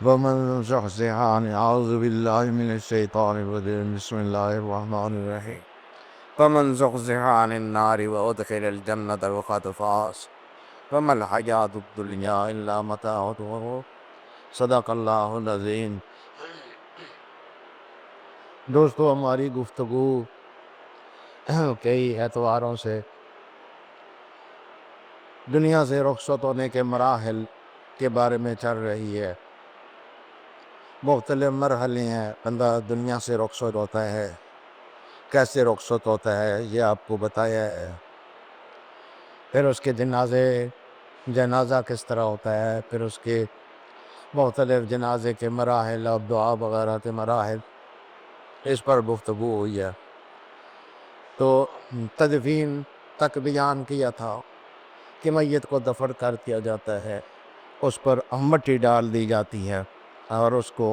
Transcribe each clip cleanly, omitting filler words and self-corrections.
ومن زحزح عن أعوذ بالله من الشيطان الرجيم بسم الله الرحمن الرحيم فمن زحزح عن النار وأدخل الجنة فقد فاز وما الحياة الدنيا إلا متاع الغرور صدق اللہ العظیم۔ دوستو، ہماری گفتگو کئی اعتباروں سے دنیا سے رخصت ہونے کے مراحل کے بارے میں چل رہی ہے۔ مختلف مرحلے ہیں، بندہ دنیا سے رخصت ہوتا ہے، کیسے رخصت ہوتا ہے یہ آپ کو بتایا ہے۔ پھر اس کے جنازہ کس طرح ہوتا ہے، پھر اس کے مختلف جنازے کے مراحل اور دعا وغیرہ کے مراحل، اس پر گفتگو ہوئی ہے۔ تو تدفین تک بیان کیا تھا کہ میت کو دفن کر دیا جاتا ہے، اس پر مٹی ڈال دی جاتی ہے اور اس کو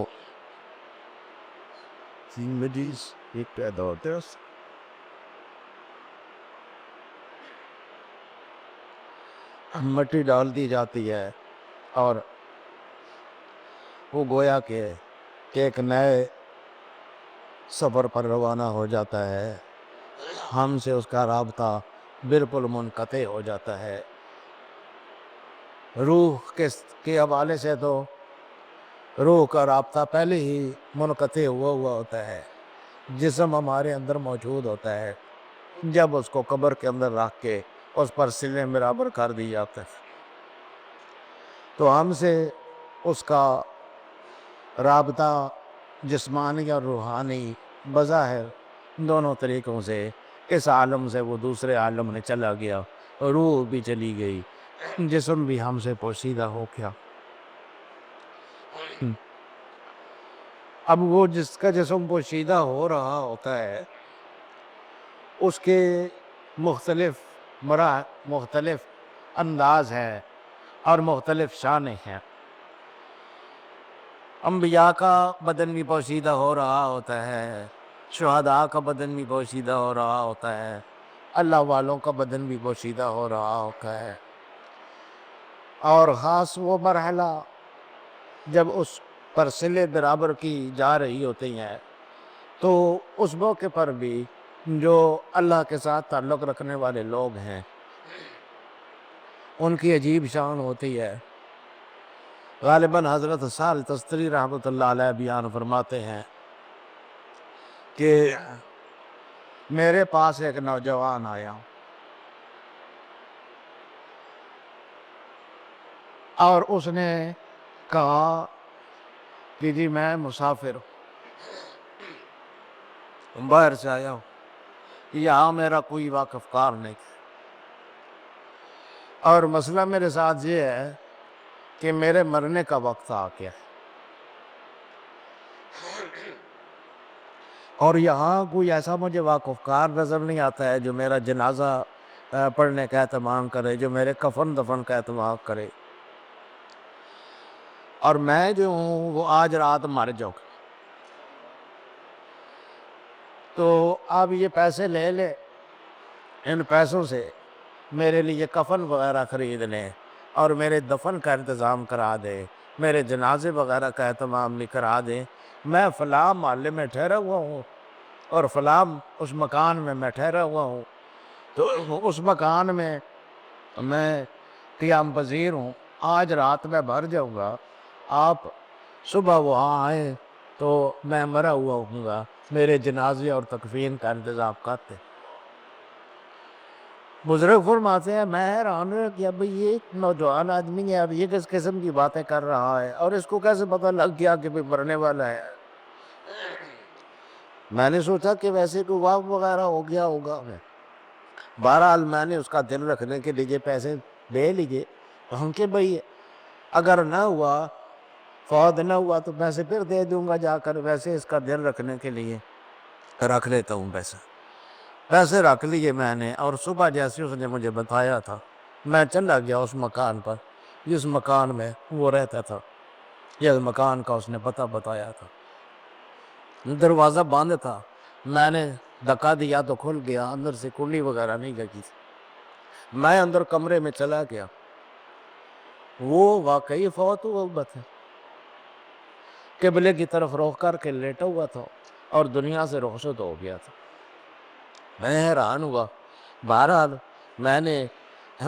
مٹی ڈال دی جاتی ہے اور وہ گویا کہ ایک نئے سفر پر روانہ ہو جاتا ہے۔ ہم سے اس کا رابطہ بالکل منقطع ہو جاتا ہے۔ روح کے حوالے سے تو روح کا رابطہ پہلے ہی منقطع ہوا ہوتا ہے۔ جسم ہمارے اندر موجود ہوتا ہے، جب اس کو قبر کے اندر رکھ کے اس پر صلہ برابر کر دی جاتا ہے تو ہم سے اس کا رابطہ جسمانی اور روحانی بظاہر دونوں طریقوں سے، اس عالم سے وہ دوسرے عالم میں چلا گیا، روح بھی چلی گئی، جسم بھی ہم سے پوشیدہ ہو گیا۔ اب وہ جس کا جسم پوشیدہ ہو رہا ہوتا ہے اس کے مختلف انداز ہیں اور مختلف شانیں ہیں۔ انبیاء کا بدن بھی پوشیدہ ہو رہا ہوتا ہے، شہداء کا بدن بھی پوشیدہ ہو رہا ہوتا ہے، اللہ والوں کا بدن بھی پوشیدہ ہو رہا ہوتا ہے۔ اور خاص وہ مرحلہ جب اس پر صلہ برابر کی جا رہی ہوتی ہیں تو اس موقع پر بھی جو اللہ کے ساتھ تعلق رکھنے والے لوگ ہیں ان کی عجیب شان ہوتی ہے۔ غالباً حضرت سال تستری رحمۃ اللہ علیہ بیان فرماتے ہیں کہ میرے پاس ایک نوجوان آیا اور اس نے کہا کہ جی میں مسافر ہوں، باہر سے آیا ہوں، یہاں میرا کوئی واقف کار نہیں، اور مسئلہ میرے ساتھ یہ ہے کہ میرے مرنے کا وقت آ گیا اور یہاں کوئی ایسا مجھے واقف کار نظر نہیں آتا ہے جو میرا جنازہ پڑھنے کا اہتمام کرے، جو میرے کفن دفن کا اہتمام کرے، اور میں جو ہوں وہ آج رات مر جاؤں، تو آپ یہ پیسے لے لے، ان پیسوں سے میرے لیے کفن وغیرہ خرید لیں اور میرے دفن کا انتظام کرا دے، میرے جنازے وغیرہ کا اہتمام بھی کرا دیں۔ میں فلاں محلے میں ٹھہرا ہوا ہوں اور فلاں اس مکان میں میں ٹھہرا ہوا ہوں، تو اس مکان میں میں قیام پذیر ہوں، آج رات میں مر جاؤں گا، آپ صبح وہاں آئیں تو میں مرا ہوا ہوں گا، میرے جنازے اور تکفین کا انتظام کرتے۔ بزرگ فرماتے ہیں میں حیران ہوں کہ اب یہ نوجوان آدمی ہے، اب یہ کس قسم کی باتیں کر رہا ہے اور اس کو کیسے پتہ لگ گیا کہ مرنے والا ہے۔ میں نے سوچا کہ ویسے کوئی واق وغیرہ ہو گیا ہوگا، بہرحال میں نے اس کا دل رکھنے کے لیے پیسے دے لیے، ہم کہ بھئی اگر نہ ہوا، فوت نہ ہوا تو پیسے پھر دے دوں گا جا کر، ویسے اس کا دل رکھنے کے لیے رکھ لیتا ہوں پیسے رکھ لیے میں نے، اور صبح جیسے اس نے مجھے بتایا تھا میں چلا گیا اس مکان پر جس مکان میں وہ رہتا تھا، یہ مکان کا اس نے پتہ بتایا تھا۔ دروازہ بند تھا، میں نے دھکا دیا تو کھل گیا، اندر سے کنڈی وغیرہ نہیں لگی تھی۔ میں اندر کمرے میں چلا گیا، وہ واقعی فوت ہوا ہے، قبلے کی طرف رخ کر کے لیٹا ہوا تھا اور دنیا سے رخصت ہو گیا تھا۔ میں حیران ہوا۔ بہرحال میں نے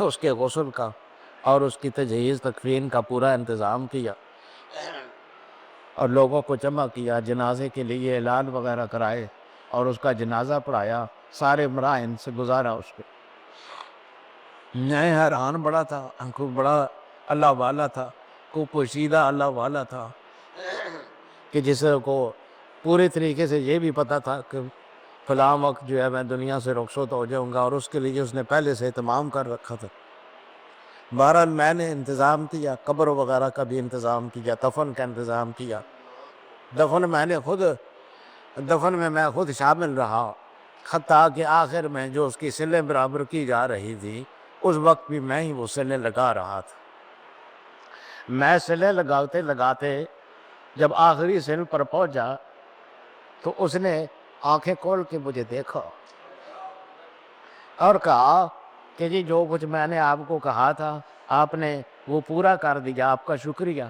اس کے غسل کا اور اس کی تجہیز تکفین کا پورا انتظام کیا اور لوگوں کو جمع کیا، جنازے کے لیے اعلان وغیرہ کرائے اور اس کا جنازہ پڑھایا، سارے مراحل سے گزارا اس پہ۔ میں حیران بڑا تھا، کو بڑا اللہ والا تھا، کو پوشیدہ اللہ والا تھا کہ جس کو پورے طریقے سے یہ بھی پتا تھا کہ فلاں وقت جو ہے میں دنیا سے رخصت ہو جاؤں گا، اور اس کے لیے اس نے پہلے سے اہتمام کر رکھا تھا۔ بہرحال میں نے انتظام کیا، قبر وغیرہ کا بھی انتظام کیا، دفن کا انتظام کیا۔ دفن میں میں خود شامل رہا، حتیٰ کہ آخر میں جو اس کی صلہ برابر کی جا رہی تھی اس وقت بھی میں ہی وہ صلہ لگا رہا تھا۔ میں صلہ لگاتے لگاتے جب آخری صلہ پر پہنچا تو اس نے آنکھیں کھول کے مجھے دیکھا اور کہا کہ جی جو کچھ میں نے آپ کو کہا تھا آپ نے وہ پورا کر دیا، آپ کا شکریہ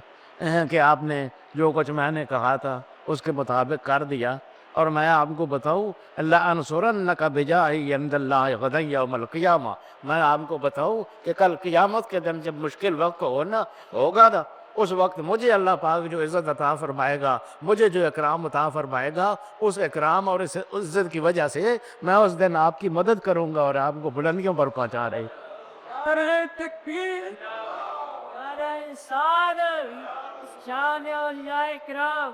کہ آپ نے جو کچھ میں نے کہا تھا اس کے مطابق کر دیا۔ اور میں آپ کو بتاؤں لَأَنْصُرَنَّكَ بِجَاهِي عِنْدَ اللَّهِ غَدًا يَوْمَ الْقِيَامَةِ، میں آپ کو بتاؤں کہ کل قیامت کے دن جب مشکل وقت ہوگا نا، اس وقت مجھے اللہ پاک جو عزت عطا فرمائے گا، مجھے جو اکرام عطا فرمائے گا، اس اکرام اور اس عزت کی وجہ سے میں اس دن آپ کی مدد کروں گا اور آپ کو بلندیوں پر پہنچا رہے۔ نعرہ تکبیر، نعرہ رسالت، شان اولیاء کرام۔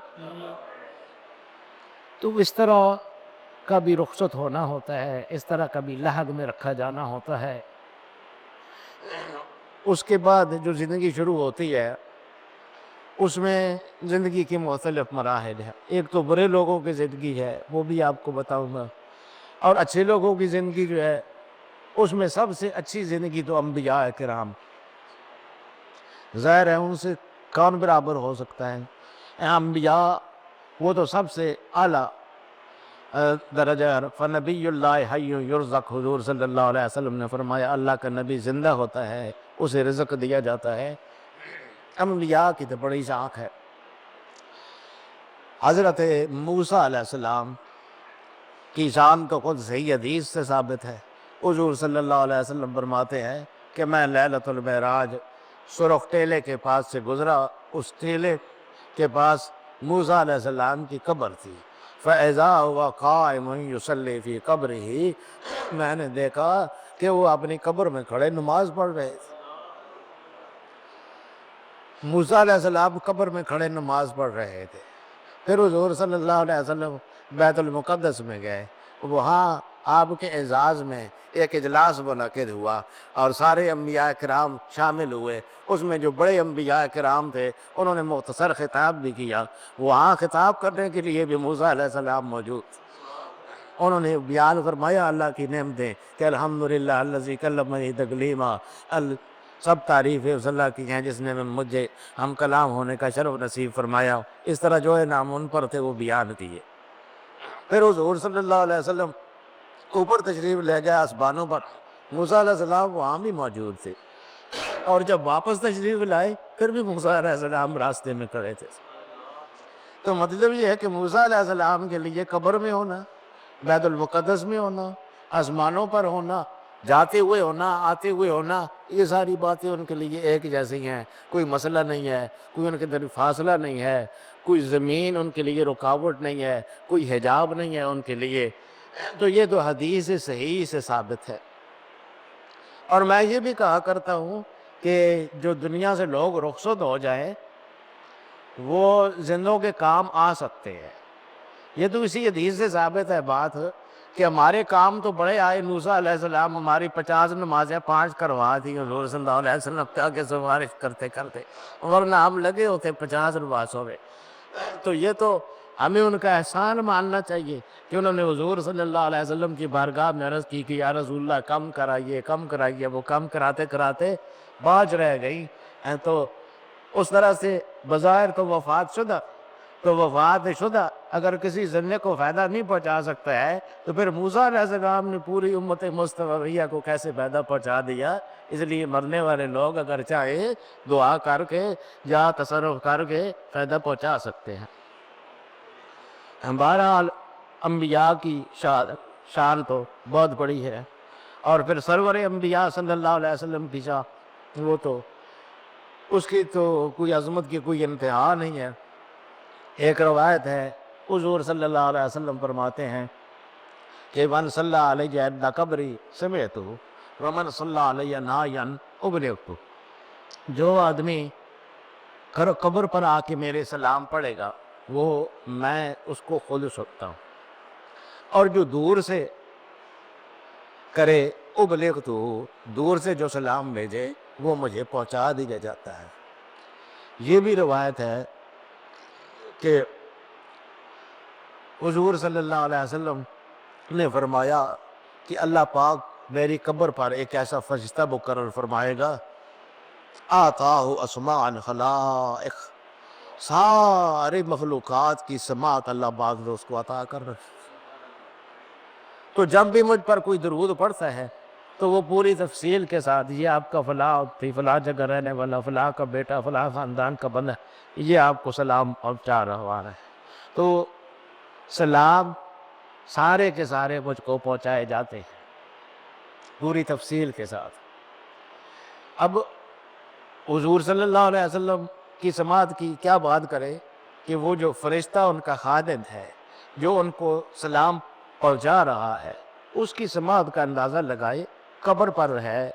تو اس طرح کا بھی رخصت ہونا ہوتا ہے، اس طرح کا بھی لحد میں رکھا جانا ہوتا ہے۔ اس کے بعد جو زندگی شروع ہوتی ہے اس میں زندگی کے مختلف مراحل ہیں۔ ایک تو برے لوگوں کی زندگی ہے، وہ بھی آپ کو بتاؤں گا، اور اچھے لوگوں کی زندگی جو ہے اس میں سب سے اچھی زندگی تو انبیاء کرام، ظاہر ہے ان سے کون برابر ہو سکتا ہے؟ انبیاء وہ تو سب سے اعلیٰ درجہ۔ فنبی اللہ حی یرزق، حضور صلی اللہ علیہ وسلم نے فرمایا اللہ کا نبی زندہ ہوتا ہے، اسے رزق دیا جاتا ہے۔ انبیاء کی تو بڑی ذات ہے۔ حضرت موسیٰ علیہ السلام کی شان تو خود صحیح حدیث سے ثابت ہے۔ حضور صلی اللہ علیہ وسلم فرماتے ہیں کہ میں لیلۃ المعراج سرخ ٹیلے کے پاس سے گزرا، اس ٹیلے کے پاس موسیٰ علیہ السلام کی قبر تھی۔ فَإِذَا هُوَ قَائِمٌ يُصَلِّي فِي قَبْرِهِ، میں نے دیکھا کہ وہ اپنی قبر میں کھڑے نماز پڑھ رہے تھے۔ موسیٰ علیہ السلام قبر میں کھڑے نماز پڑھ رہے تھے۔ پھر حضور صلی اللہ علیہ وسلم بیت المقدس میں گئے، وہاں آپ کے اعزاز میں ایک اجلاس منعقد ہوا اور سارے انبیاء کرام شامل ہوئے۔ اس میں جو بڑے انبیاء کرام تھے انہوں نے مختصر خطاب بھی کیا۔ وہاں خطاب کرنے کے لیے بھی موسیٰ علیہ السلام موجود تھے۔ انہوں نے بیان فرمایا اللہ کی نعمتیں کہ الحمدللہ الذی کلمنی تکلیما، سب تعریفیں اس اللہ کی ہیں جس نے مجھے ہم کلام ہونے کا شرف نصیب فرمایا۔ اس طرح جو انعام ان پر تھے وہ بیان کیے۔ پھر حضور صلی اللہ علیہ وسلم اوپر تشریف لے گئے آسمانوں پر، موسیٰ علیہ السلام وہاں بھی موجود تھے، اور جب واپس تشریف لائے پھر بھی موسیٰ علیہ السلام راستے میں کھڑے تھے۔ تو مطلب یہ ہے کہ موسیٰ علیہ السلام کے لیے قبر میں ہونا، بیت المقدس میں ہونا، آسمانوں پر ہونا، جاتے ہوئے ہونا، آتے ہوئے ہونا، یہ ساری باتیں ان کے لیے ایک جیسی ہیں، کوئی مسئلہ نہیں ہے، کوئی ان کے در فاصلہ نہیں ہے، کوئی زمین ان کے لیے رکاوٹ نہیں ہے، کوئی حجاب نہیں ہے ان کے لیے۔ تو یہ تو حدیث صحیح سے ثابت ہے۔ اور میں یہ بھی کہا کرتا ہوں کہ جو دنیا سے لوگ رخصت ہو جائیں وہ زندوں کے کام آ سکتے ہیں۔ یہ تو اسی حدیث سے ثابت ہے بات کہ ہمارے کام تو بڑے آئے۔ موسیٰ علیہ السلام ہماری 50 نمازیں 5 کروا دی حضور صلی اللہ علیہ وسلم تاکہ سفارش کرتے کرتے، ورنہ ہم لگے ہوتے 50 نمازوں میں۔ تو یہ تو ہمیں ان کا احسان ماننا چاہیے کہ انہوں نے حضور صلی اللہ علیہ وسلم کی بارگاہ میں عرض کی کہ یا رسول اللہ کم کرائیے کم کرائیے، وہ کم کراتے کراتے باج رہ گئی۔ تو اس طرح سے بظاہر تو وفات شدہ اگر کسی ذمے کو فائدہ نہیں پہنچا سکتا ہے تو پھر موسیٰ علیہ السلام نے پوری امت مصطفیہ کو کیسے فائدہ پہنچا دیا؟ اس لیے مرنے والے لوگ اگر چاہے دعا کر کے یا تصرف کر کے فائدہ پہنچا سکتے ہیں۔ بہرحال انبیاء کی شان تو بہت بڑی ہے، اور پھر سرور انبیاء صلی اللہ علیہ وسلم کی شان، وہ تو اس کی تو کوئی عظمت کی کوئی انتہا نہیں ہے۔ ایک روایت ہے، حضور صلی اللہ علیہ وسلم فرماتے ہیں کہ من صلی علیہ عند قبری سمعتہ ومن صلی علیہ نایا ابلغتہ، جو آدمی قبر پر آ کے میرے سلام پڑھے گا وہ میں اس کو خود سنتا ہوں، اور جو دور سے کرے ابلغتہ، دور سے جو سلام بھیجے وہ مجھے پہنچا دیا جاتا ہے۔ یہ بھی روایت ہے کہ حضور صلی اللہ علیہ وسلم نے فرمایا کہ اللہ پاک میری قبر پر ایک ایسا فرشتہ مقرر فرمائے گا، آتاہ اسماء الخلائق، سارے مخلوقات کی سماعت اللہ پاک نے اس کو عطا کر رکھی۔ تو جب بھی مجھ پر کوئی درود پڑھتا ہے تو وہ پوری تفصیل کے ساتھ، یہ آپ کا فلاں تھی، فلاں جگہ رہنے والا، فلاں کا بیٹا، فلاں خاندان کا بندہ، یہ آپ کو سلام پہنچا رہا ہے۔ تو سلام سارے کے سارے مجھ کو پہنچائے جاتے ہیں پوری تفصیل کے ساتھ۔ اب حضور صلی اللہ علیہ وسلم کی سماعت کی کیا بات کرے کہ وہ جو فرشتہ ان کا خادم ہے، جو ان کو سلام پہنچا رہا ہے، اس کی سماعت کا اندازہ لگائے۔ قبر پر ہے،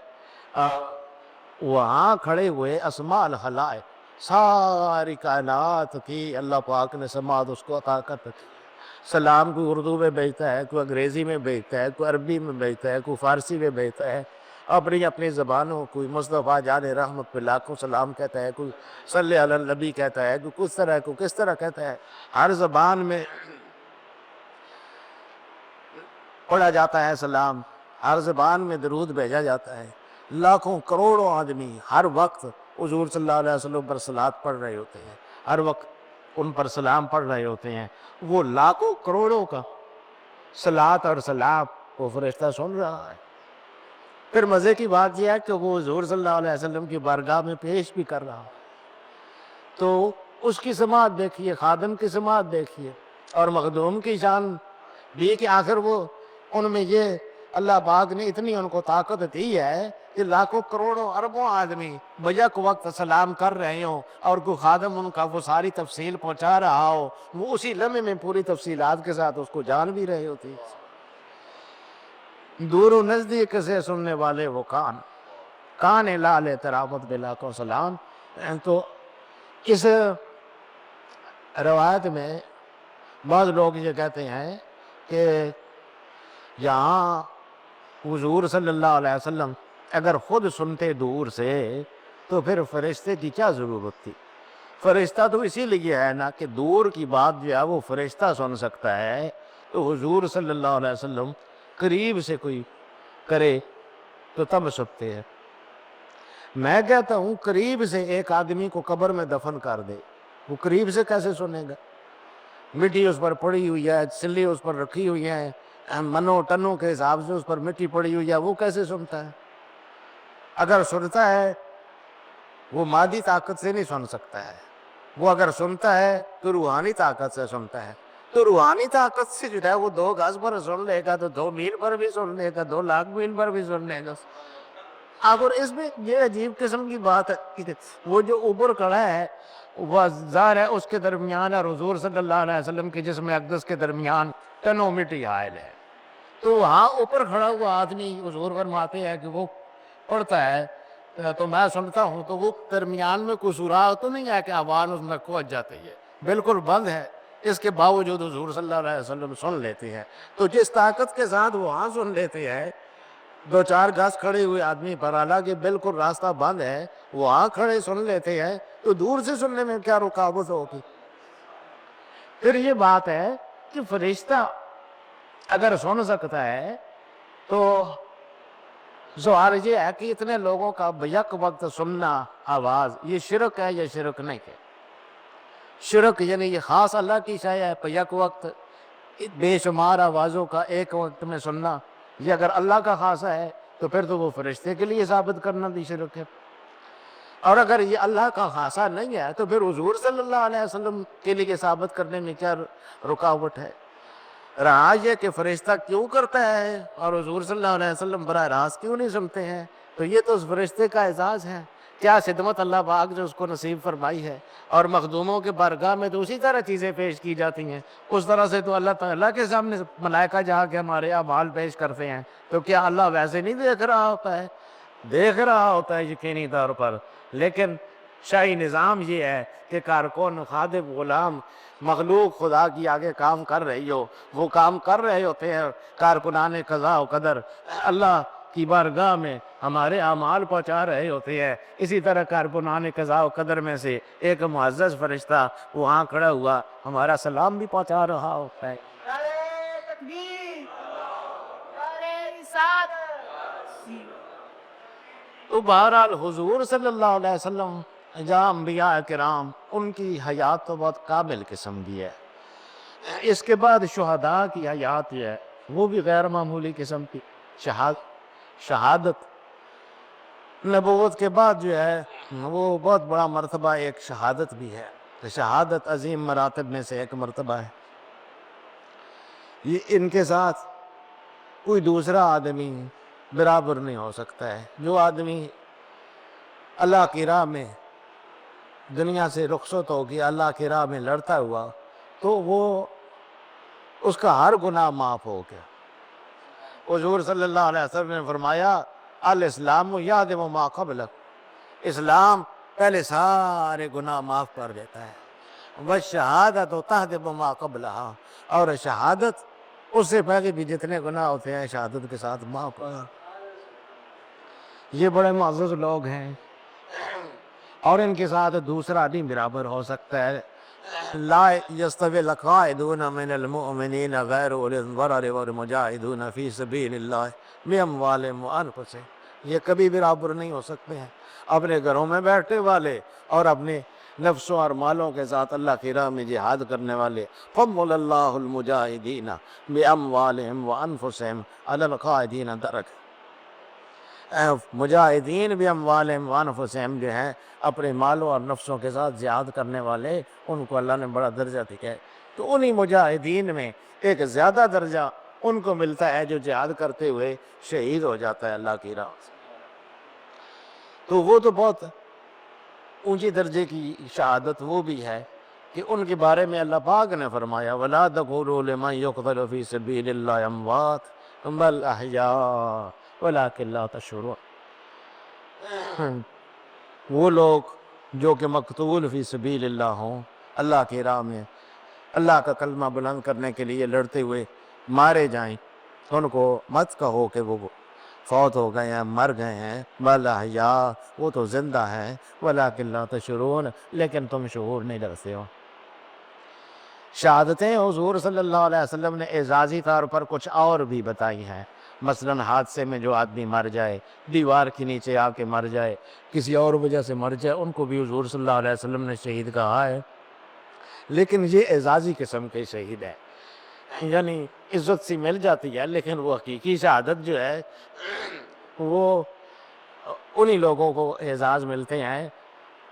وہاں کھڑے ہوئے اسماء الخلائق، ساری کائنات کی اللہ پاک نے سماعت اس کو عطا کر رکھی۔ سلام کوئی اردو میں بھیجتا ہے، کوئی انگریزی میں بھیجتا ہے، کوئی عربی میں بھیجتا ہے، کوئی فارسی میں بھیجتا ہے، اپنی اپنی زبانوں، کوئی مصطفیٰ جان رحمت پہ لاکھوں سلام کہتا ہے، کوئی صلی علی النبی کہتا ہے، کوئی کس طرح، کوئی کس طرح کہتا ہے۔ ہر زبان میں پڑھا جاتا ہے سلام، ہر زبان میں درود بھیجا جاتا ہے۔ لاکھوں کروڑوں آدمی ہر وقت حضور صلی اللہ علیہ وسلم پر صلوات پڑھ رہے ہوتے ہیں، ہر وقت ان پر سلام پڑھ رہے ہوتے ہیں۔ وہ لاکھوں کروڑوں کا صلوات اور سلام وہ فرشتہ سن رہا ہے۔ پھر مزے کی بات یہ ہے کہ وہ حضور صلی اللہ علیہ وسلم کی بارگاہ میں پیش بھی کر رہا ہے، تو اس کی سماعت دیکھیے، خادم کی سماعت دیکھیے، اور مخدوم کی شان بھی کہ آخر وہ ان میں یہ اللہ پاک نے اتنی ان کو طاقت دی ہے کہ لاکھوں کروڑوں اربوں آدمی بیک وقت سلام کر رہے ہوں، اور کوئی خادم ان کا وہ ساری تفصیل پہنچا رہا ہو، وہ اسی لمحے میں پوری تفصیلات کے ساتھ اس کو جان بھی رہے ہوتی۔ دور و نزدیک سے سننے والے وہ کان لال ترابت بلا کو سلام۔ تو اس روایت میں بعض لوگ یہ کہتے ہیں کہ یہاں حضور صلی اللہ علیہ وسلم اگر خود سنتے دور سے تو پھر فرشتے کی کیا ضرورت تھی؟ فرشتہ تو اسی لیے ہے نا کہ دور کی بات جو ہے وہ فرشتہ سن سکتا ہے، تو حضور صلی اللہ علیہ وسلم قریب سے کوئی کرے تو تب سنتے ہیں۔ میں کہتا ہوں قریب سے ایک آدمی کو قبر میں دفن کر دے، وہ قریب سے کیسے سنے گا؟ مٹی اس پر پڑی ہوئی ہے، سلی اس پر رکھی ہوئی ہے، منوں ٹنوں کے حساب سے اس پر مٹی پڑی ہوئی ہے، وہ کیسے سنتا ہے؟ اگر سنتا ہے وہ مادی طاقت سے نہیں سن سکتا ہے، وہ اگر سنتا ہے تو روحانی طاقت سے سنتا ہے۔ تو روحانی طاقت سے جو ہے وہ 2 گز پر سن لے گا تو 2 میل پر بھی سن لے گا، 2 لاکھ میل پر بھی سن لے گا۔ اب اور اس میں یہ عجیب قسم کی بات ہے کہ وہ جو اوپر کھڑا ہے وہ ظاہر ہے اس کے درمیان اور حضور صلی اللہ علیہ وسلم کے جسم اقدس کے درمیان ٹنوں مٹی حائل ہے، تو وہاں اوپر کھڑا ہوا آدمی حضور فرماتے ہیں کہ وہ پڑھتا ہے تو میں سنتا ہوں، تو وہ درمیان میں کوئی سوراخ تو نہیں ہے کہ آواز اس میں کھوج جاتی ہے، بالکل بند ہے، اس کے باوجود حضور صلی اللہ علیہ وسلم سن لیتے ہیں۔ تو جس طاقت کے ساتھ وہاں سن لیتے ہیں 2-4 گز کھڑے ہوئے آدمی پر، حالانکہ بالکل راستہ بند ہے، وہاں کھڑے سن لیتے ہیں، تو دور سے سننے میں کیا رکاوٹ ہوگی؟ پھر یہ بات ہے کہ فرشتہ اگر سن سکتا ہے تو سوال یہ ہے کہ اتنے لوگوں کا بیک وقت سننا آواز، یہ شرک ہے یا شرک نہیں ہے؟ شرک یعنی یہ خاص اللہ کی شے ہے، یک وقت بے شمار آوازوں کا ایک وقت میں سننا، یہ اگر اللہ کا خاصہ ہے تو پھر تو وہ فرشتے کے لیے ثابت کرنا بھی شرک ہے، اور اگر یہ اللہ کا خاصہ نہیں ہے تو پھر حضور صلی اللہ علیہ وسلم کے لیے ثابت کرنے میں کیا رکاوٹ ہے؟ رہا یہ کہ فرشتہ کیوں کرتا ہے اور حضور صلی اللہ علیہ وسلم براہ راست کیوں نہیں سنتے ہیں، تو یہ تو اس فرشتے کا اعزاز ہے، کیا خدمت اللہ پاک جو اس کو نصیب فرمائی ہے، اور مخدوموں کے بارگاہ میں تو اسی طرح چیزیں پیش کی جاتی ہیں، اس طرح سے تو اللہ تعالیٰ کے سامنے ملائکہ جا کے ہمارے اعمال پیش کرتے ہیں، تو کیا اللہ ویسے نہیں دیکھ رہا ہوتا ہے؟ دیکھ رہا ہوتا ہے یقینی طور پر، لیکن شاہی نظام یہ ہے کہ کارکن، خادم، غلام، مخلوق خدا کی آگے کام کر رہی ہو، وہ کام کر رہے ہوتے ہیں، کارکنان قضاء و قدر اللہ کی بارگاہ میں ہمارے اعمال پہنچا رہے ہوتے ہیں، اسی طرح کارکنان قضاء و قدر میں سے ایک معزز فرشتہ وہاں کھڑا ہوا ہمارا سلام بھی پہنچا رہا ہوتا ہے۔ نعرہ تکبیر، نعرہ رسالت۔ تو بہرحال حضور صلی اللہ علیہ وسلم جہاں انبیاء کرام ان کی حیات تو بہت کامل قسم کی ہے، اس کے بعد شہداء کی حیات یہ ہے وہ بھی غیر معمولی قسم کی، شہادت نبوت کے بعد جو ہے وہ بہت بڑا مرتبہ ایک شہادت بھی ہے، تو شہادت عظیم مراتب میں سے ایک مرتبہ ہے، یہ ان کے ساتھ کوئی دوسرا آدمی برابر نہیں ہو سکتا ہے، جو آدمی اللہ کی راہ میں دنیا سے رخصت ہو گیا، اللہ کی راہ میں لڑتا ہوا، تو وہ اس کا ہر گناہ معاف ہو گیا۔ حضور صلی اللہ علیہ وسلم نے فرمایا الاسلام یہدم ما قبلہ، اسلام پہلے سارے گناہ معاف کر دیتا ہے، والشہادت تہدم ما قبلہا، اور شہادت اس سے پہلے بھی جتنے گناہ ہوتے ہیں شہادت کے ساتھ معاف کر۔ یہ بڑے معزز لوگ ہیں اور ان کے ساتھ دوسرا نہیں برابر ہو سکتا ہے۔ لا یستوی القاعدون من المؤمنین غیر اولی الضرر والمجاہدون فی سبیل اللہ باموالہم وانفسہم، یہ کبھی برابر نہیں ہو سکتے ہیں، اپنے گھروں میں بیٹھنے والے اور اپنے نفسوں اور مالوں کے ساتھ اللہ کی راہ میں جہاد کرنے والے۔ فضل اللہ المجاہدین باموالہم وانفسہم علی القاعدین درجہ، مجاہدین بھی اموالہم وانفسہم جو ہیں اپنے مالوں اور نفسوں کے ساتھ جہاد کرنے والے، ان کو اللہ نے بڑا درجہ دیا ہے، تو انہی مجاہدین میں ایک زیادہ درجہ ان کو ملتا ہے جو جہاد کرتے ہوئے شہید ہو جاتا ہے اللہ کی راہ سے، تو وہ تو بہت اونچی درجے کی شہادت وہ بھی ہے کہ ان کے بارے میں اللہ پاک نے فرمایا وَلَا تَقُولُوا لِمَنْ يُقْتَلُ فِي سَبِيلِ اللَّهِ أَمْوَاتٌ بَلْ أَحْيَاءٌ وَلَٰكِنْ لَا تَشْعُرُونَ، وہ لوگ جو کہ مقتول فی سبیل اللہ ہوں، اللہ کی راہ میں اللہ کا کلمہ بلند کرنے کے لیے لڑتے ہوئے مارے جائیں، ان کو مت کہو کہ وہ فوت ہو گئے ہیں، مر گئے ہیں، بل احیاء، وہ تو زندہ ہیں، ولیکن لا تشعرون، لیکن تم شعور نہیں رکھتے ہو۔ شہادتیں حضور صلی اللہ علیہ وسلم نے اعزازی طور پر کچھ اور بھی بتائی ہیں، مثلاً حادثے میں جو آدمی مر جائے، دیوار کے نیچے آ کے مر جائے، کسی اور وجہ سے مر جائے، ان کو بھی حضور صلی اللہ علیہ وسلم نے شہید کہا ہے، لیکن یہ اعزازی قسم کے شہید ہے، یعنی عزت سی مل جاتی ہے، لیکن وہ حقیقی شہادت جو ہے وہ انہی لوگوں کو اعزاز ملتے ہیں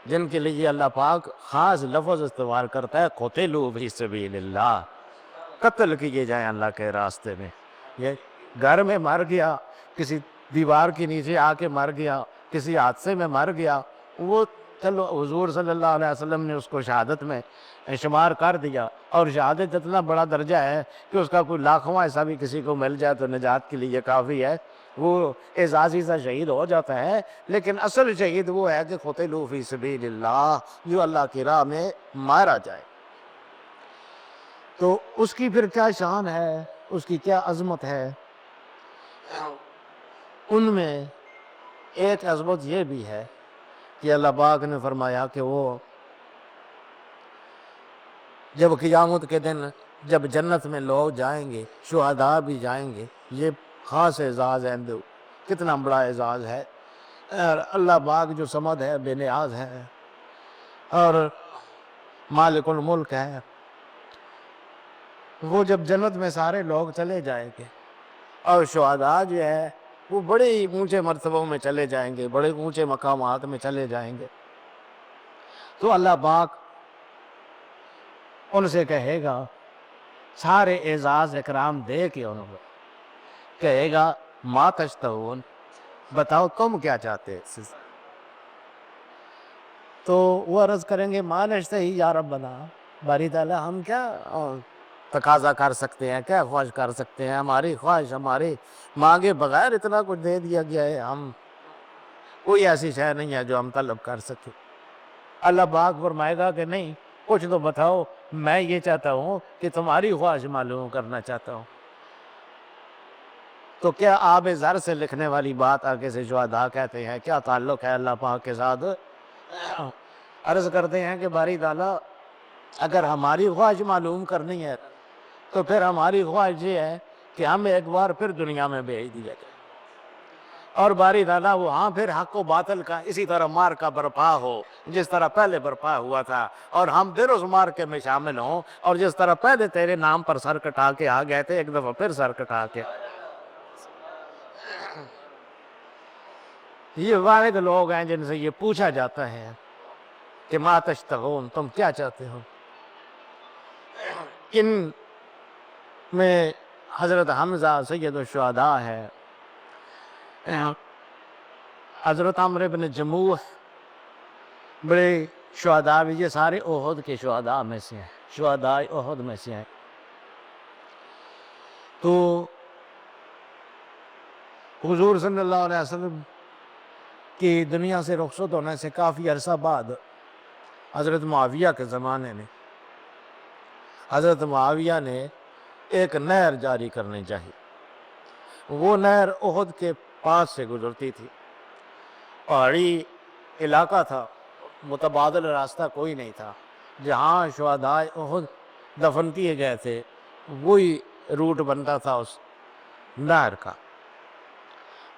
جن کے لیے اللہ پاک خاص لفظ استعمال کرتا ہے قتلوا فی سبیل اللہ، قتل کیے جائیں اللہ کے راستے میں، یہ گھر میں مر گیا، کسی دیوار کے نیچے آ کے مر گیا، کسی حادثے میں مر گیا، وہ چلو حضور صلی اللہ علیہ وسلم نے اس کو شہادت میں شمار کر دیا، اور شہادت اتنا بڑا درجہ ہے کہ اس کا کوئی لاکھواں ایسا بھی کسی کو مل جائے تو نجات کے لیے کافی ہے، وہ اعزازی سا شہید ہو جاتا ہے، لیکن اصل شہید وہ ہے کہ قتلوا فی سبیل اللہ، جو اللہ کی راہ میں مارا جائے، تو اس کی پھر کیا شان ہے، اس کی کیا عظمت ہے۔ ان میں ایک عظمت یہ بھی ہے کہ اللہ پاک نے فرمایا کہ وہ جب قیامت کے دن جب جنت میں لوگ جائیں گے، شہداء بھی جائیں گے، یہ خاص اعزاز ہے، کتنا بڑا اعزاز ہے، اور اللہ پاک جو صمد ہے، بے نیاز ہے، اور مالک الملک ہے. وہ جب جنت میں سارے لوگ چلے جائیں گے اور شہداء جو ہے وہ بڑے ہی اونچے مرتبوں میں چلے جائیں گے، بڑے اونچے مقامات میں چلے جائیں گے، تو اللہ پاک ان سے کہے گا، سارے اعزاز اکرام دے کے انہوں کو کہے گا ما تشتہون، بتاؤ تم کیا چاہتے. تو وہ عرض کریں گے ما نشتہی یا ربنا، باری تعالیٰ ہم کیا تقاضا کر سکتے ہیں، کیا خواہش کر سکتے ہیں، ہماری خواہش ہمارے مانگے بغیر اتنا کچھ دے دیا گیا ہے، ہم کوئی ایسی شے نہیں ہے جو ہم طلب کر سکیں. اللہ پاک فرمائے گا کہ نہیں، کچھ تو بتاؤ، میں یہ چاہتا ہوں کہ تمہاری خواہش معلوم کرنا چاہتا ہوں. تو کیا آب زر سے لکھنے والی بات آگے سے شہداء کہتے ہیں کیا تعلق ہے اللہ پاک کے ساتھ؟ عرض کرتے ہیں کہ باری تعالیٰ اگر ہماری خواہش معلوم کرنی ہے تو پھر ہماری خواہش یہ ہے کہ ہم ایک بار پھر دنیا میں بھیج دیا جائے، اور باری تعالیٰ وہاں پھر حق و باطل کا اسی طرح مار کا برپا ہو جس طرح پہلے برپا ہوا تھا، اور ہم پھر اس مارکے میں شامل ہوں، اور جس طرح پہلے تیرے نام پر سر کٹا کے آ گئے تھے ایک دفعہ پھر سر کٹا کے. یہ واحد لوگ ہیں جن سے یہ پوچھا جاتا ہے کہ ما تشتہون، تم کیا چاہتے ہو. ان میں حضرت حمزہ سید الشہداء ہے، حضرت عمرو بن جموح بڑے شہداء بھی، یہ سارے احد کے شہداء میں سے ہیں، شہداء احد میں سے ہیں. تو حضور صلی اللہ علیہ وسلم کی دنیا سے رخصت ہونے سے کافی عرصہ بعد حضرت معاویہ کے زمانے میں حضرت معاویہ نے ایک نہر جاری کرنی چاہی. وہ نہر احد کے پاس سے گزرتی تھی، پہاڑی علاقہ تھا، متبادل راستہ کوئی نہیں تھا، جہاں شہداء احد دفن کیے گئے تھے وہی روٹ بنتا تھا اس نہر کا.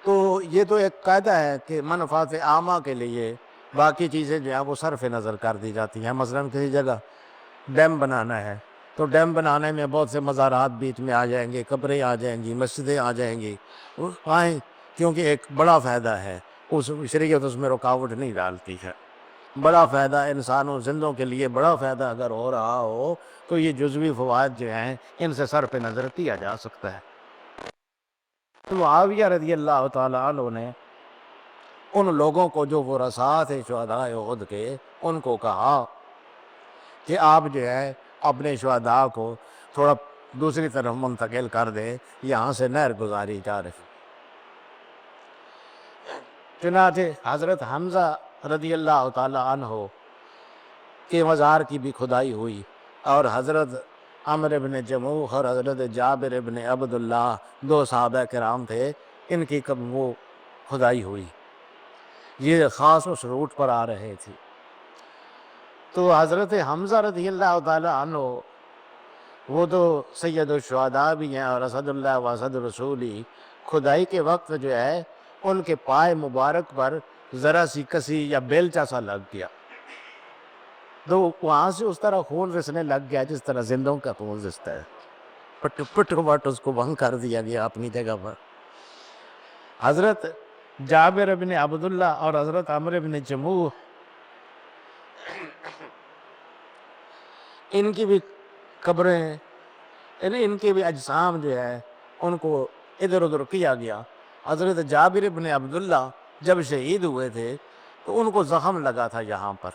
تو یہ تو ایک قاعدہ ہے کہ منفعت عامہ کے لیے باقی چیزیں جو ہیں وہ صرف نظر کر دی جاتی ہیں. مثلاً کسی جگہ ڈیم بنانا ہے تو ڈیم بنانے میں بہت سے مزارات بیچ میں آ جائیں گے، قبریں آ جائیں گی، مسجدیں آ جائیں گی، آئیں، کیونکہ ایک بڑا فائدہ ہے، اس شریعت اس میں رکاوٹ نہیں ڈالتی ہے. بڑا فائدہ انسانوں زندوں کے لیے بڑا فائدہ اگر ہو رہا ہو تو یہ جزوی فوائد جو ہیں ان سے سر پہ نظر کیا جا سکتا ہے. تو معاویہ رضی اللہ تعالیٰ عنہ نے ان لوگوں کو جو ورثاء تھے شہداء احد کے ان کو کہا کہ آپ جو ہے اپنے شہداء کو تھوڑا دوسری طرف منتقل کر دے، یہاں سے نہر گزاری جا رہی. چنانچہ حضرت حمزہ رضی اللہ تعالیٰ عنہ کے مزار کی بھی کھدائی ہوئی، اور حضرت عمرو بن جموح اور حضرت جابر بن عبداللہ دو صحابہ کرام تھے، ان کی وہ کھدائی ہوئی، یہ خاص اس روٹ پر آ رہے تھے. تو حضرت حمزہ رضی اللہ تعالیٰ عنہ وہ تو سید الشہداء بھی ہیں اور اسد اللہ و اسد رسولی، کھدائی کے وقت جو ہے ان کے پائے مبارک پر ذرا سی کسی یا بیلچہ سا لگ گیا، تو وہاں سے اس طرح خون رسنے لگ گیا جس طرح زندوں کا خون رستا ہے، پٹ وٹ اس کو وہاں کر دیا گیا اپنی جگہ پر. حضرت جابر بن عبداللہ اور حضرت عمرو بن جموح ان کی بھی قبریں، ان کے بھی اجسام جو ہے ان کو ادھر ادھر کیا گیا. حضرت جابر بن عبداللہ جب شہید ہوئے تھے تو ان کو زخم لگا تھا یہاں پر،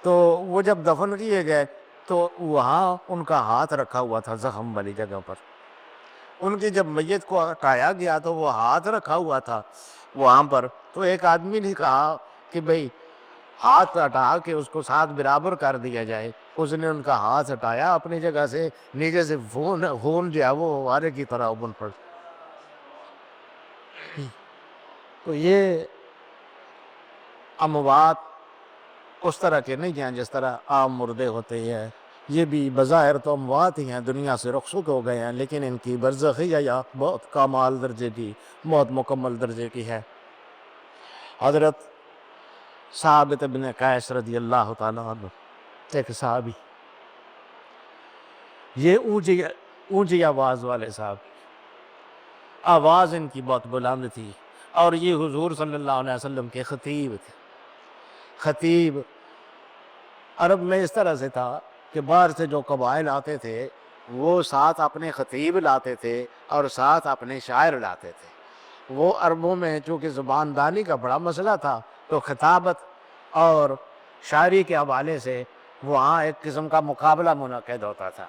تو وہ جب دفن کیے گئے تو وہاں ان کا ہاتھ رکھا ہوا تھا زخم والی جگہ پر. ان کی جب میت کو ہٹایا گیا تو وہ ہاتھ رکھا ہوا تھا وہاں پر، تو ایک آدمی نے کہا کہ بھئی ہاتھ ہٹا کے اس کو ساتھ برابر کر دیا جائے. اس نے ان کا ہاتھ ہٹایا اپنی جگہ سے، نیچے سے خون جو ہے وہ وارے کی طرح ابل پڑ. تو یہ اموات اس طرح کے نہیں ہیں جس طرح عام مردے ہوتے ہیں، یہ بھی بظاہر تو اموات ہی ہیں، دنیا سے رخصت ہو گئے ہیں، لیکن ان کی برزخی یا بہت کمال درجے کی، بہت مکمل درجے کی ہے. حضرت ثابت بن قیس رضی اللہ تعالیٰ عنہ ایک صحابی، یہ اونچی آواز والے صاحب، آواز ان کی بہت بلند تھی، اور یہ حضور صلی اللہ علیہ وسلم کے خطیب تھے۔ خطیب عرب میں اس طرح سے تھا کہ باہر سے جو قبائل آتے تھے وہ ساتھ اپنے خطیب لاتے تھے اور ساتھ اپنے شاعر لاتے تھے۔ وہ عربوں میں چونکہ زبان دانی کا بڑا مسئلہ تھا، تو خطابت اور شاعری کے حوالے سے وہاں ایک قسم کا مقابلہ منعقد ہوتا تھا۔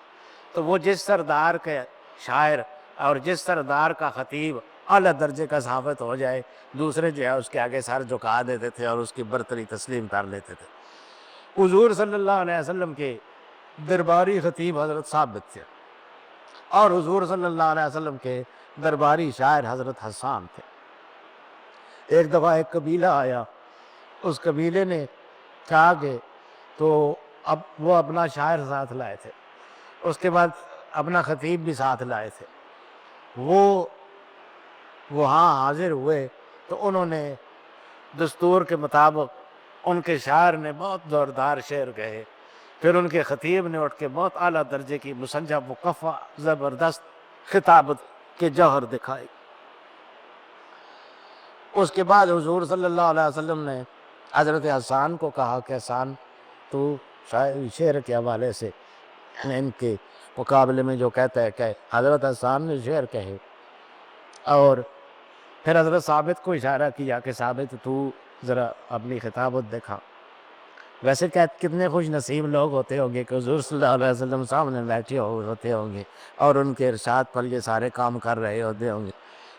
تو وہ جس سردار کے شاعر اور جس سردار کا خطیب اعلیٰ درجے کا ثابت ہو جائے، دوسرے جو ہے اس کے آگے سر جھکا دیتے تھے اور اس کی برتری تسلیم کر لیتے تھے۔ حضور صلی اللہ علیہ وسلم کے درباری خطیب حضرت ثابت تھے، اور حضور صلی اللہ علیہ وسلم کے درباری شاعر حضرت حسان تھے۔ ایک دفعہ ایک قبیلہ آیا، اس قبیلے نے کہا کہ تو اب وہ اپنا شاعر ساتھ لائے تھے، اس کے بعد اپنا خطیب بھی ساتھ لائے تھے۔ وہ وہاں حاضر ہوئے تو انہوں نے دستور کے مطابق ان کے شاعر نے بہت زوردار شعر کہے، پھر ان کے خطیب نے اٹھ کے بہت اعلیٰ درجے کی مسجع مکفّع زبردست خطابت کے جوہر دکھائی۔ اس کے بعد حضور صلی اللہ علیہ وسلم نے حضرت حسان کو کہا کہ حسان تو شعر کے حوالے سے ان کے مقابلے میں جو کہتا ہے کہ حضرت حسان نے شعر کہے، اور پھر حضرت ثابت کو اشارہ کیا کہ ثابت تو ذرا اپنی خطابت دکھا۔ ویسے کتنے خوش نصیب لوگ ہوتے ہوں گے کہ حضور صلی اللہ علیہ وسلم سامنے بیٹھے ہوتے ہوں گے اور ان کے ارشاد پر یہ سارے کام کر رہے ہوتے ہوں گے،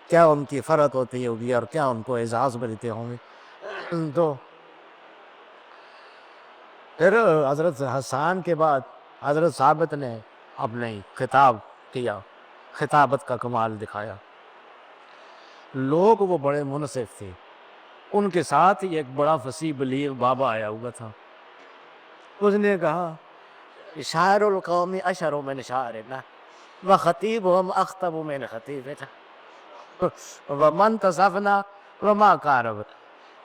کیا ان کی فرحت ہوتی ہوگی اور کیا ان کو اعزاز ملتے ہوں گے۔ تو پھر حضرت حسان کے بعد حضرت ثابت نے اپنے خطاب کیا، خطابت کا کمال دکھایا۔ لوگ وہ بڑے منصف تھے، ان کے ساتھ ہی ایک بڑا فصیح بلیغ بابا آیا ہوا تھا۔ اس نے کہا شاعر القوم اشہر من شاعرنا وخطیبہم اخطب من خطیبنا ومن تصفنا وما قاربنا۔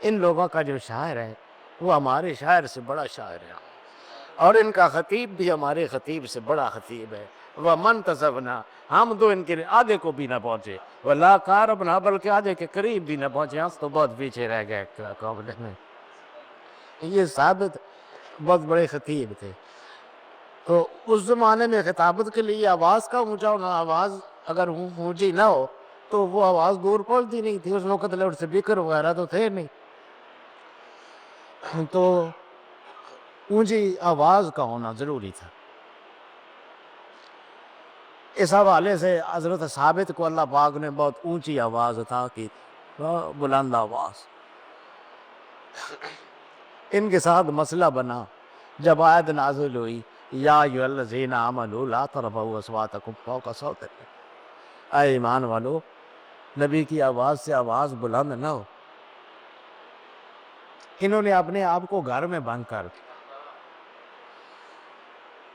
ان لوگوں کا جو شاعر ہے وہ ہمارے شاعر سے بڑا شاعر ہے، اور ان کا خطیب بھی ہمارے خطیب سے بڑا خطیب ہے۔ ومن تصفنا، ہم تو ان کے آدھے کو بھی نہ پہنچے، ولا قاربنا، بلکہ آدھے کے قریب بھی نہ پہنچے، ہم تو بہت پیچھے رہ گئے قابل میں۔ یہ ثابت بہت بڑے خطیب تھے۔ تو اس زمانے میں خطابت کے لیے آواز کا اونچا ہونا، آواز اگر اونچی نہ ہو تو وہ آواز دور پہنچتی نہیں تھی، اس وقت لاؤڈ اسپیکر وغیرہ تو تھے نہیں، تو اونچی آواز کا ہونا ضروری تھا۔ اس حوالے سے حضرت ثابت کو اللہ پاک نے بہت اونچی آواز عطا کی، بلند آواز۔ ان کے ساتھ مسئلہ بنا جب آیت نازل ہوئی یا ایھا الذین آمنوا لا ترفعوا اصواتکم فوق صوت النبی، اے ایمان والو نبی کی آواز سے آواز بلند نہ ہو۔ انہوں نے اپنے آپ کو گھر میں بند کر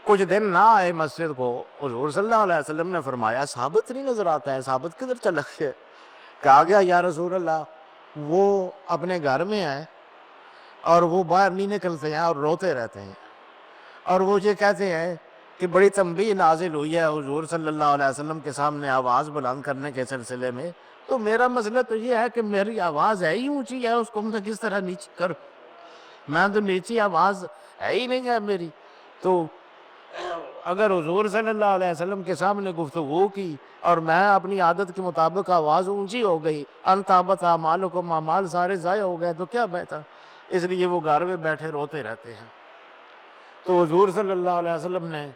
کچھ دن نہ آئے مسجد کو، حضور صلی اللہ علیہ وسلم نے فرمایا ثابت نہیں نظر آتا ہے، ثابت کدھر چلا گیا؟ کہا گیا یا رسول اللہ وہ اپنے گھر میں ہے اور وہ باہر نہیں نکلتے ہیں اور روتے رہتے ہیں، اور وہ یہ کہتے ہیں کہ بڑی تنبیہ نازل ہوئی ہے حضور صلی اللہ علیہ وسلم کے سامنے آواز بلند کرنے کے سلسلے میں، تو میرا مسئلہ تو یہ ہے کہ میری آواز ہے ہی اونچی ہے، اس کو میں کس طرح نیچی کروں؟ میں تو نیچی آواز ہے ہی نہیں ہے میری۔ تو اگر حضور صلی اللہ علیہ وسلم کے سامنے گفتگو کی اور میں اپنی عادت کے مطابق آواز اونچی ہو گئی، انطابت اعمالکم، اعمال سارے ضائع ہو گئے، تو کیا بہتر؟ اس لیے وہ گھر میں بیٹھے روتے رہتے ہیں۔ تو حضور صلی اللہ علیہ وسلم نے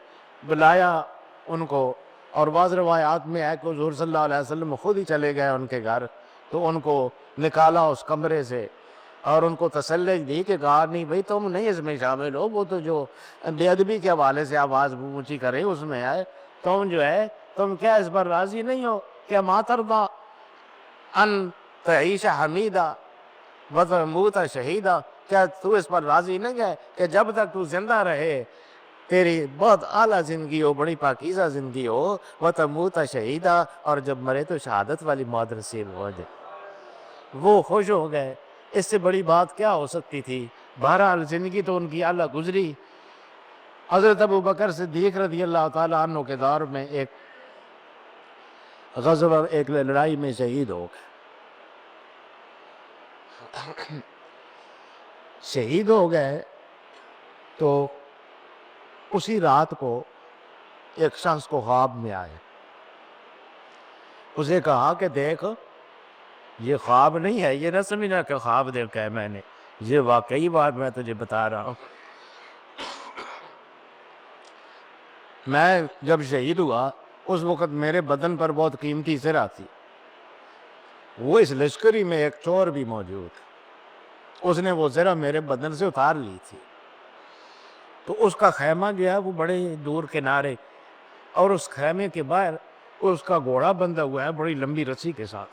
بلایا ان کو، اور بعض روایات میں ہے کہ حضور صلی اللہ علیہ وسلم خود ہی چلے گئے ان کے گھر، تو ان کو نکالا اس کمرے سے اور ان کو تسلی دی کہ کہا نہیں بھائی تم نہیں اس میں شامل ہو، وہ تو جو بے ادبی کے حوالے سے آواز اونچی کرے اس میں ہے، تم جو ہے تم کیا اس پر راضی نہیں ہو کہ ما ترضی ان تعیش حمیدہ وتموت شہیدہ؟ کیا تو اس پر راضی نہیں ہے کہ جب تک تو زندہ رہے تیری بہت اعلیٰ زندگی ہو، بڑی پاکیزہ زندگی ہو، وتموت شہیدہ، اور جب مرے تو شہادت والی موت نصیب ہو جائے؟ وہ خوش ہو گئے، اس سے بڑی بات کیا ہو سکتی تھی؟ بہرحال زندگی تو ان کی اعلیٰ گزری۔ حضرت ابو بکر صدیق رضی اللہ تعالیٰ عنہ کے دور میں ایک غزوہ، ایک لڑائی میں شہید ہو گئے. شہید ہو گئے تو اسی رات کو ایک شخص کو خواب میں آئے. اسے کہا کہ دیکھ، یہ خواب نہیں ہے، یہ نہ سمجھنا کہ خواب دیکھا ہے میں نے، یہ واقعی بات میں تجھے بتا رہا ہوں. میں جب شہید ہوا اس وقت میرے بدن پر بہت قیمتی زرہ تھی. وہ اس لشکری میں ایک چور بھی موجود، اس نے وہ زرہ میرے بدن سے اتار لی تھی. تو اس کا خیمہ جو ہے وہ بڑے دور کنارے، اور اس خیمے کے باہر اس کا گھوڑا بندھا ہوا ہے بڑی لمبی رسی کے ساتھ،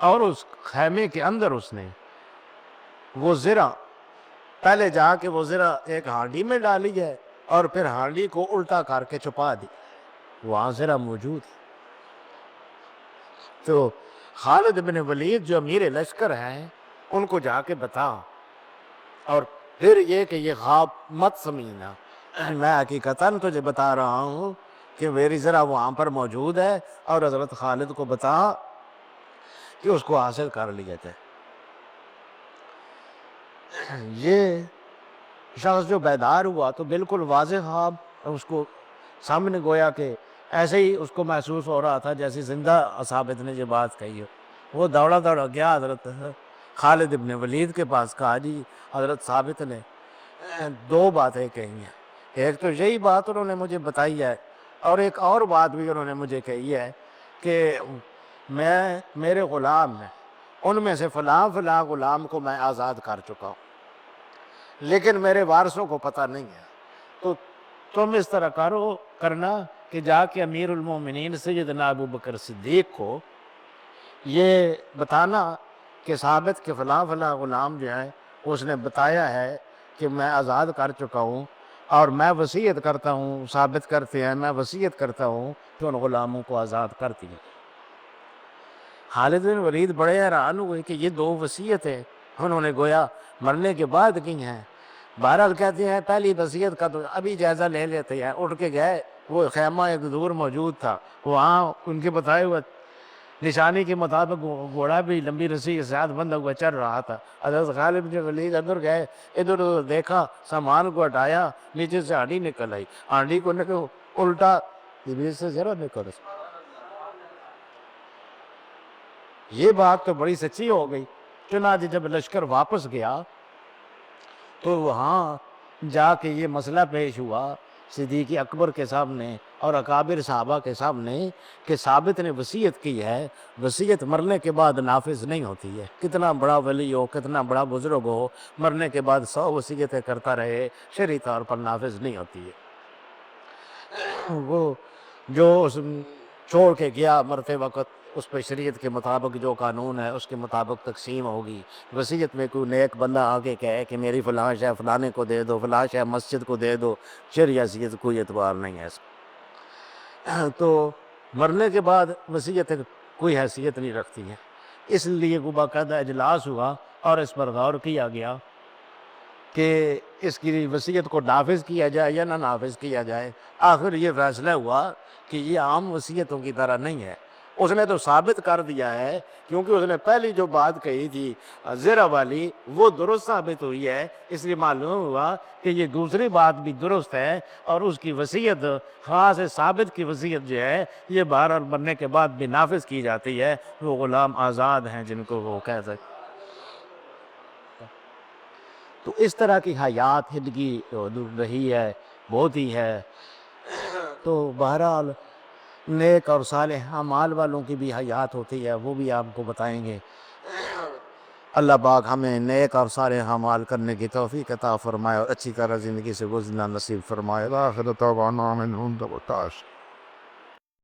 اور اس خیمے کے اندر اس نے وہ زرہ پہلے جا کے وہ زرہ ایک ہانڈی میں ڈالی ہے، اور پھر ہانڈی کو الٹا کر کے چھپا دی. وہاں زرہ موجود ہے. تو خالد بن ولید جو امیر لشکر ہیں ان کو جا کے بتا، اور پھر یہ کہ یہ خواب مت سمجھنا، میں حقیقتاً تجھے بتا رہا ہوں کہ میری زرہ وہاں پر موجود ہے، اور حضرت خالد کو بتا کہ اس کو حاصل کر لیا جائے. یہ شخص جو بیدار ہوا تو بالکل واضح خواب اس کو سامنے، گویا کہ ایسے ہی اس کو محسوس ہو رہا تھا جیسے زندہ ثابت نے جو بات کہی ہو. وہ دوڑا دوڑا گیا حضرت خالد ابن ولید کے پاس. کہا جی حضرت ثابت نے دو باتیں کہی ہیں، ایک تو یہی بات انہوں نے مجھے بتائی ہے، اور ایک اور بات بھی انہوں نے مجھے کہی ہے کہ میرے غلام ہیں، ان میں سے فلاں فلاں غلام کو میں آزاد کر چکا ہوں، لیکن میرے وارثوں کو پتہ نہیں ہے. تو تم اس طرح کرنا کہ جا کے امیر المومنین سیدنا ابو بکر صدیق کو یہ بتانا کہ ثابت کے فلاں فلاں غلام جو ہے اس نے بتایا ہے کہ میں آزاد کر چکا ہوں، اور میں وصیت کرتا ہوں، ثابت کرتے ہیں میں وصیت کرتا ہوں کہ ان غلاموں کو آزاد کر دیا. خالد بن ولید بڑے حیران ہوئے کہ یہ دو وصیتیں انہوں نے گویا مرنے کے بعد کی ہیں. بہرحال کہتے ہیں پہلی وصیت کا تو ابھی جائزہ لے لیتے ہیں. اٹھ کے گئے، وہ خیمہ ایک دور موجود تھا، وہاں ان کے بتائے ہوئے نشانی کے مطابق گھوڑا بھی لمبی رسی کے ساتھ بندھا ہوا چل رہا تھا. حضرت خالد بن ولید اندر گئے، ادھر ادھر دیکھا، سامان کو ہٹایا، نیچے سے ہانڈی نکل آئی. ہانڈی کو الٹا سے ذرا نکل. یہ بات تو بڑی سچی ہو گئی. چنانچہ جب لشکر واپس گیا تو وہاں جا کے یہ مسئلہ پیش ہوا صدیق اکبر کے سامنے اور اکابر صحابہ کے سامنے کہ ثابت نے وصیت کی ہے، وصیت مرنے کے بعد نافذ نہیں ہوتی ہے. کتنا بڑا ولی ہو، کتنا بڑا بزرگ ہو، مرنے کے بعد 100 وصیتیں کرتا رہے، شرعی طور پر نافذ نہیں ہوتی ہے. وہ جو اس چھوڑ کے گیا مرتے وقت، اس پہ شریعت کے مطابق جو قانون ہے اس کے مطابق تقسیم ہوگی. وصیت میں کوئی نیک بندہ آگے کہے کہ میری فلاں شے فلانے کو دے دو، فلاں شے مسجد کو دے دو، شرعی حیثیت کوئی اعتبار نہیں ہے اس کا. تو مرنے کے بعد وصیت کوئی حیثیت نہیں رکھتی ہے. اس لیے وہ باقاعدہ اجلاس ہوا اور اس پر غور کیا گیا کہ اس کی وصیت کو نافذ کیا جائے یا نہ نافذ کیا جائے. آخر یہ فیصلہ ہوا کہ یہ عام وصیتوں کی طرح نہیں ہے. اس نے تو ثابت کر دیا ہے، کیونکہ اس نے پہلی جو بات کہی تھی زرہ والی وہ درست ثابت ہوئی ہے، اس لیے معلوم ہوا کہ یہ دوسری بات بھی درست ہے، اور اس کی وصیت خاص ثابت کی وصیت جو ہے یہ بہرحال مرنے کے بعد بھی نافذ کی جاتی ہے. وہ غلام آزاد ہیں جن کو وہ کہہ سکتے. تو اس طرح کی حیات ہندگی رہی ہے، بہت ہی ہے. تو بہرحال نیک اور صالح اعمال والوں کی بھی حیات ہوتی ہے، وہ بھی آپ کو بتائیں گے. اللہ پاک ہمیں نیک اور صالح اعمال کرنے کی توفیق عطا فرمائے اور اچھی طرح زندگی سے گزرنا نصیب فرمائے.